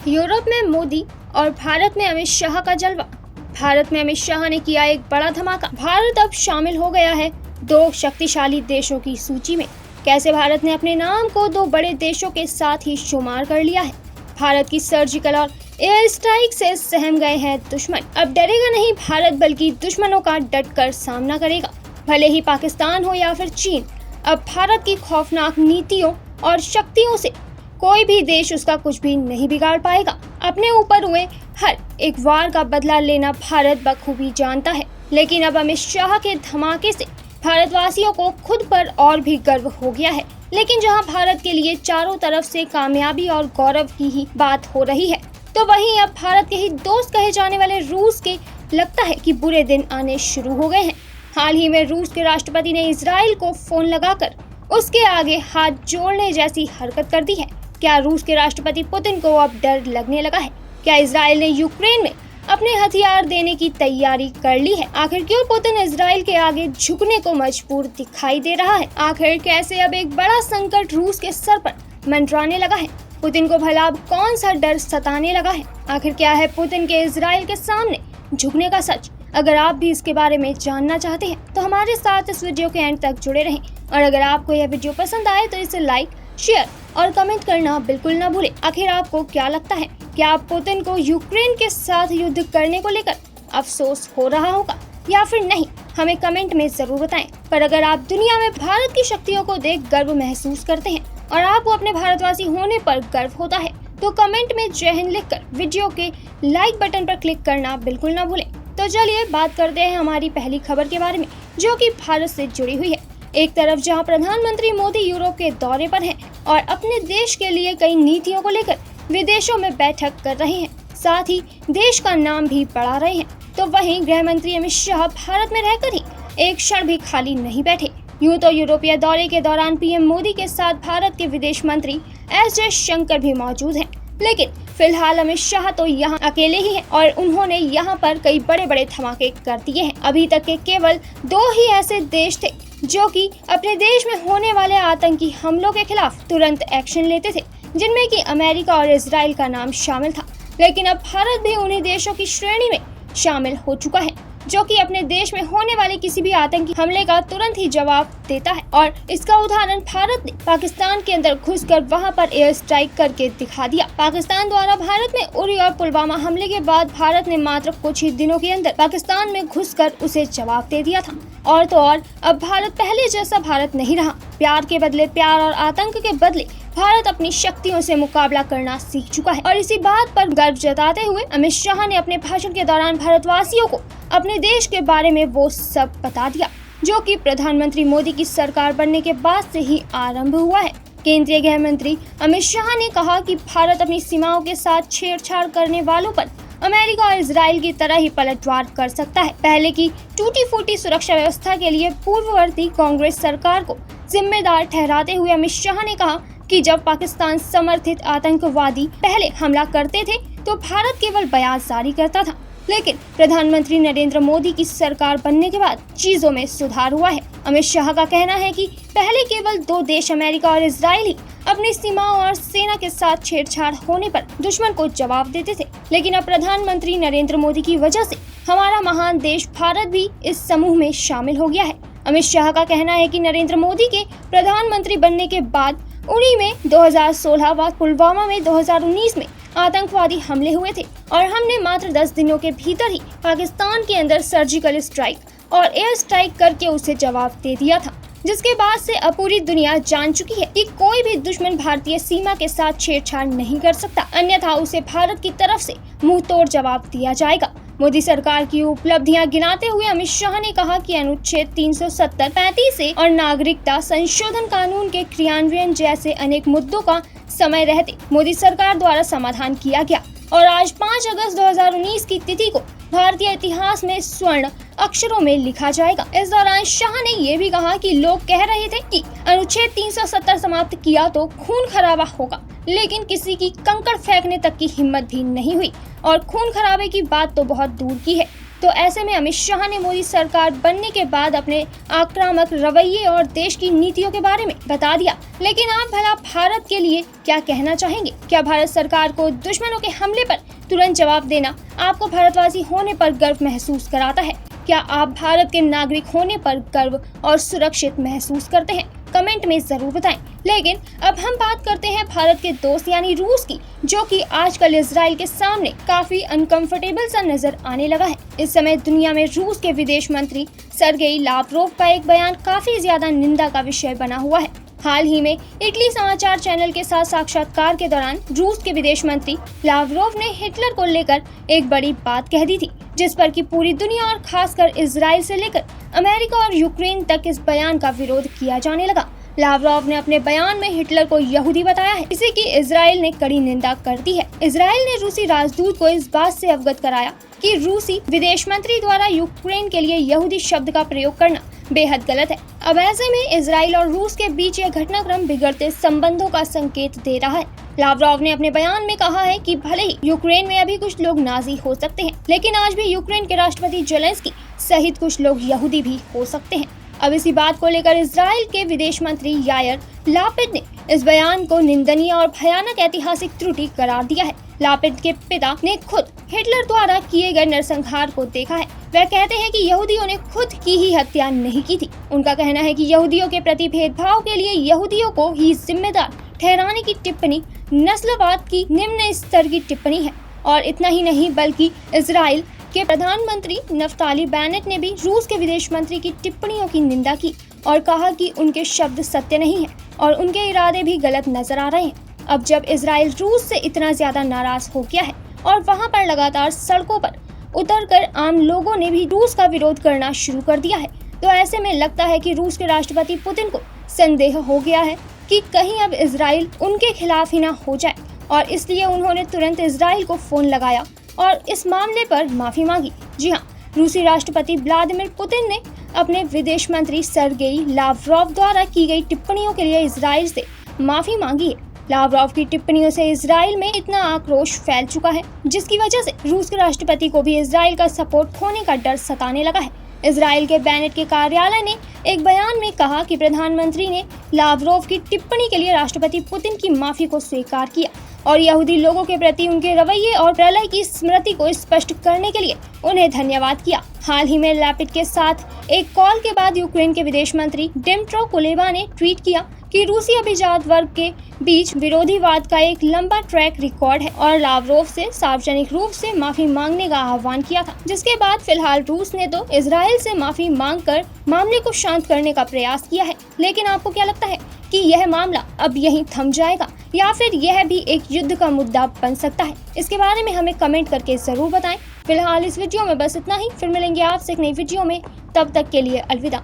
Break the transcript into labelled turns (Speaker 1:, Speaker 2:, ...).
Speaker 1: Europe में मोदी और भारत में अमित शाह का जलवा। भारत में अमित शाह ने किया एक बड़ा धमाका। भारत अब शामिल हो गया है दो शक्तिशाली देशों की सूची में। कैसे भारत ने अपने नाम को दो बड़े देशों के साथ ही शुमार कर लिया है। भारत की सर्जिकल और एयर स्ट्राइक से सहम गए हैं दुश्मन। अब डरेगा नहीं भारत, बल्कि दुश्मनों का डटकर सामना करेगा, भले ही पाकिस्तान हो या फिर चीन। अब भारत की खौफनाक नीतियों और शक्तियों से कोई भी देश उसका कुछ भी नहीं बिगाड़ पाएगा। अपने ऊपर हुए हर एक वार का बदला लेना भारत बखूबी जानता है। लेकिन अब अमित शाह के धमाके से भारतवासियों को खुद पर और भी गर्व हो गया है। लेकिन जहां भारत के लिए चारों तरफ से कामयाबी और गौरव की ही बात हो रही है, तो वहीं अब भारत के ही दोस्त कहे जाने वाले रूस के लगता है कि बुरे दिन आने शुरू हो गए हैं। हाल ही में रूस के राष्ट्रपति ने इजराइल को फोन लगाकर उसके आगे हाथ जोड़ने जैसी हरकत कर दी है। क्या रूस के राष्ट्रपति पुतिन को अब डर लगने लगा है? क्या इजराइल ने यूक्रेन में अपने हथियार देने की तैयारी कर ली है? आखिर क्यों पुतिन इजराइल के आगे झुकने को मजबूर दिखाई दे रहा है? आखिर कैसे अब एक बड़ा संकट रूस के सर पर मंडराने लगा है? पुतिन को भला अब कौन सा डर सताने लगा है? आखिर क्या है पुतिन के इजराइल के सामने झुकने का सच? अगर आप भी इसके बारे में जानना चाहते हैं तो हमारे साथ इस वीडियो के एंड तक जुड़े रहें। और अगर आपको यह वीडियो पसंद आए तो इसे लाइक, शेयर और कमेंट करना बिल्कुल न भूलें। आखिर आपको क्या लगता है, क्या आप पुतिन को यूक्रेन के साथ युद्ध करने को लेकर अफसोस हो रहा होगा या फिर नहीं? हमें कमेंट में जरूर बताएं। पर अगर आप दुनिया में भारत की शक्तियों को देख गर्व महसूस करते हैं और आपको अपने भारतवासी होने पर गर्व होता है, तो कमेंट में जय हिंद लिखकर वीडियो के लाइक बटन पर क्लिक करना बिल्कुल न भूलें। तो चलिए बात करते हैं हमारी पहली खबर के बारे में, जो कि भारत से जुड़ी हुई है। एक तरफ जहां प्रधानमंत्री मोदी यूरोप के दौरे पर हैं और अपने देश के लिए कई नीतियों को लेकर विदेशों में बैठक कर रहे हैं, साथ ही देश का नाम भी बढ़ा रहे हैं, तो वहीं गृह मंत्री अमित शाह भारत में रहकर ही एक क्षण भी खाली नहीं बैठे। यूं तो यूरोपीय दौरे के दौरान पीएम मोदी के साथ भारत के विदेश मंत्री एस जयशंकर भी मौजूद हैं, लेकिन फिलहाल अमित शाह तो यहाँ अकेले ही हैं और उन्होंने यहाँ पर कई बड़े बड़े धमाके कर दिए हैं। अभी तक के केवल दो ही ऐसे देश थे जो कि अपने देश में होने वाले आतंकी हमलों के खिलाफ तुरंत एक्शन लेते थे, जिनमें कि अमेरिका और इजराइल का नाम शामिल था। लेकिन अब भारत भी उन्हीं देशों की श्रेणी में शामिल हो चुका है जो कि अपने देश में होने वाले किसी भी आतंकी हमले का तुरंत ही जवाब देता है। और इसका उदाहरण भारत ने पाकिस्तान के अंदर घुसकर वहां पर एयर स्ट्राइक करके दिखा दिया। पाकिस्तान द्वारा भारत में उरी और पुलवामा हमले के बाद भारत ने मात्र कुछ ही दिनों के अंदर पाकिस्तान में घुसकर उसे जवाब दे दिया था। और तो और अब भारत पहले जैसा भारत नहीं रहा। प्यार के बदले प्यार और आतंक के बदले भारत अपनी शक्तियों से मुकाबला करना सीख चुका है। और इसी बात पर गर्व जताते हुए अमित शाह ने अपने भाषण के दौरान भारतवासियों को अपने देश के बारे में वो सब बता दिया जो कि प्रधानमंत्री मोदी की सरकार बनने के बाद से ही आरंभ हुआ है। केंद्रीय गृह मंत्री अमित शाह ने कहा कि भारत अपनी सीमाओं के साथ छेड़छाड़ करने वालों पर अमेरिका और इजराइल की तरह ही पलटवार कर सकता है। पहले की टूटी फूटी सुरक्षा व्यवस्था के लिए पूर्ववर्ती कांग्रेस सरकार को जिम्मेदार ठहराते हुए अमित शाह ने कहा कि जब पाकिस्तान समर्थित आतंकवादी पहले हमला करते थे तो भारत केवल बयान जारी करता था, लेकिन प्रधानमंत्री नरेंद्र मोदी की सरकार बनने के बाद चीजों में सुधार हुआ है। अमित शाह का कहना है कि पहले केवल दो देश अमेरिका और इजराइल ही अपनी सीमाओं और सेना के साथ छेड़छाड़ होने पर दुश्मन को जवाब देते थे, लेकिन अब प्रधानमंत्री नरेंद्र मोदी की वजह से हमारा महान देश भारत भी इस समूह में शामिल हो गया है। अमित शाह का कहना है कि नरेंद्र मोदी के प्रधानमंत्री बनने के बाद उरी में 2016 व पुलवामा में 2019 में आतंकवादी हमले हुए थे और हमने मात्र 10 दिनों के भीतर ही पाकिस्तान के अंदर सर्जिकल स्ट्राइक और एयर स्ट्राइक करके उसे जवाब दे दिया था, जिसके बाद से अब पूरी दुनिया जान चुकी है कि कोई भी दुश्मन भारतीय सीमा के साथ छेड़छाड़ नहीं कर सकता, अन्यथा उसे भारत की तरफ से मुंह तोड़ जवाब दिया जाएगा। मोदी सरकार की उपलब्धियां गिनाते हुए अमित शाह ने कहा कि अनुच्छेद 370, 35 और नागरिकता संशोधन कानून के क्रियान्वयन जैसे अनेक मुद्दों का समय रहते मोदी सरकार द्वारा समाधान किया गया और आज 5 अगस्त 2019 की तिथि को भारतीय इतिहास में स्वर्ण अक्षरों में लिखा जाएगा। इस दौरान शाह ने ये भी कहा कि लोग कह रहे थे कि अनुच्छेद 370 समाप्त किया तो खून खराबा होगा, लेकिन किसी की कंकड़ फेंकने तक की हिम्मत भी नहीं हुई और खून खराबे की बात तो बहुत दूर की है। तो ऐसे में अमित शाह ने मोदी सरकार बनने के बाद अपने आक्रामक रवैये और देश की नीतियों के बारे में बता दिया। लेकिन आप भला भारत के लिए क्या कहना चाहेंगे? क्या भारत सरकार को दुश्मनों के हमले पर तुरंत जवाब देना आपको भारतवासी होने पर गर्व महसूस कराता है? क्या आप भारत के नागरिक होने पर गर्व और सुरक्षित महसूस करते हैं? कमेंट में जरूर बताएं। लेकिन अब हम बात करते हैं भारत के दोस्त यानी रूस की, जो कि आजकल इजराइल के सामने काफी अनकंफर्टेबल सा नजर आने लगा है। इस समय दुनिया में रूस के विदेश मंत्री सर्गेई लावरोव का एक बयान काफी ज्यादा निंदा का विषय बना हुआ है। हाल ही में इटली समाचार चैनल के साथ साक्षात्कार के दौरान रूस के विदेश मंत्री लावरोव ने हिटलर को लेकर एक बड़ी बात कह दी थी, जिस पर कि पूरी दुनिया और खासकर इजराइल से लेकर अमेरिका और यूक्रेन तक इस बयान का विरोध किया जाने लगा। लावरोव ने अपने बयान में हिटलर को यहूदी बताया है, इसी की इजराइल ने कड़ी निंदा कर दी है। इजराइल ने रूसी राजदूत को इस बात से अवगत कराया कि रूसी विदेश मंत्री द्वारा यूक्रेन के लिए यहूदी शब्द का प्रयोग करना बेहद गलत है। अब ऐसे में इजराइल और रूस के बीच यह घटनाक्रम बिगड़ते संबंधों का संकेत दे रहा है। लावरोव ने अपने बयान में कहा है कि भले ही यूक्रेन में अभी कुछ लोग नाजी हो सकते हैं, लेकिन आज भी यूक्रेन के राष्ट्रपति जेलेंस्की सहित कुछ लोग यहूदी भी हो सकते हैं। अब इसी बात को लेकर इजराइल के विदेश मंत्री यायर लापिड ने इस बयान को निंदनीय और भयानक ऐतिहासिक त्रुटि करार दिया है। लापिड के पिता ने खुद हिटलर द्वारा किए गए नरसंहार को देखा है। वह कहते हैं कि यहूदियों ने खुद की ही हत्या नहीं की थी। उनका कहना है कि यहूदियों के प्रति भेदभाव के लिए यहूदियों को ही जिम्मेदार ठहराने की टिप्पणी नस्लवाद की निम्न स्तर की टिप्पणी है। और इतना ही नहीं, बल्कि इजराइल के प्रधानमंत्री नफ्ताली बेनेट ने भी रूस के विदेश मंत्री की टिप्पणियों की निंदा की और कहा कि उनके शब्द सत्य नहीं है और उनके इरादे भी गलत नजर आ रहे हैं। अब जब इजराइल रूस से इतना ज्यादा नाराज हो गया है और वहां पर लगातार सड़कों पर उतरकर आम लोगों ने भी रूस का विरोध करना शुरू कर दिया है, तो ऐसे में लगता है कि रूस के राष्ट्रपति पुतिन को संदेह हो गया है कि कहीं अब इजराइल उनके खिलाफ ही ना हो जाए, और इसलिए उन्होंने तुरंत इजराइल को फोन लगाया और इस मामले पर माफी मांगी। जी हाँ, रूसी राष्ट्रपति व्लादिमीर पुतिन ने अपने विदेश मंत्री सर्गेई लावरोव द्वारा की गई टिप्पणियों के लिए इजराइल से माफी मांगी है। लावरोव की टिप्पणियों से इजराइल में इतना आक्रोश फैल चुका है, जिसकी वजह से रूस के राष्ट्रपति को भी इजराइल का सपोर्ट खोने का डर सताने लगा है। इजराइल के बेनेट के कार्यालय ने एक बयान में कहा कि प्रधानमंत्री ने लावरोव की टिप्पणी के लिए राष्ट्रपति पुतिन की माफी को स्वीकार किया और यहूदी लोगों के प्रति उनके रवैये और प्रलय की स्मृति को स्पष्ट करने के लिए उन्हें धन्यवाद किया। हाल ही में लैपिड के साथ एक कॉल के बाद यूक्रेन के विदेश मंत्री डिमिट्रो कुलेबा ने ट्वीट किया कि रूसी अभिजात वर्ग के बीच विरोधीवाद का एक लंबा ट्रैक रिकॉर्ड है और लावरोव से सार्वजनिक रूप से माफी मांगने का आह्वान किया था, जिसके बाद फिलहाल रूस ने तो इजराइल से माफी मांगकर मामले को शांत करने का प्रयास किया है। लेकिन आपको क्या लगता है कि यह मामला अब यहीं थम जाएगा या फिर यह भी एक युद्ध का मुद्दा बन सकता है? इसके बारे में हमें कमेंट करके जरूर बताएं। फिलहाल इस वीडियो में बस इतना ही, फिर मिलेंगे आपसे एक नई वीडियो में, तब तक के लिए अलविदा।